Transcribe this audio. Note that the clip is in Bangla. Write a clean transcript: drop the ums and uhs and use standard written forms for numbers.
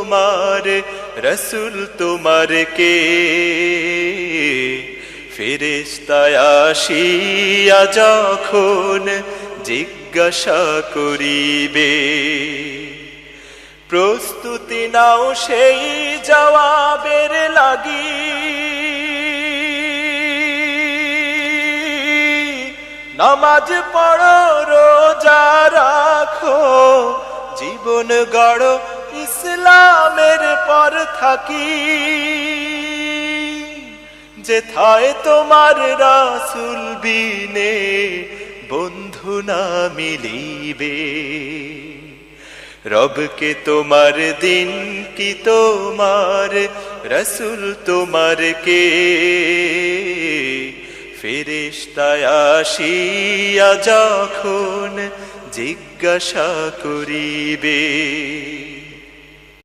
তোমার, রসুল তোমার কে? ফেরেশতা আসিয়া যখন জিজ্ঞাসা করিবে, প্রস্তুতি নাও সেই জবাবের লাগি। নামাজ পড়ো, রোজা রাখো, জীবন গড়ো ইসলামের পর থাকি। যেথায় তোমার রাসূল বিনে বন্ধু না মিলিবে, রবকে তোমার দিন কি তোমার, রসুল তোমার কে? ফেরেশতা আসিয়া যখন জিজ্ঞাসা করিবে।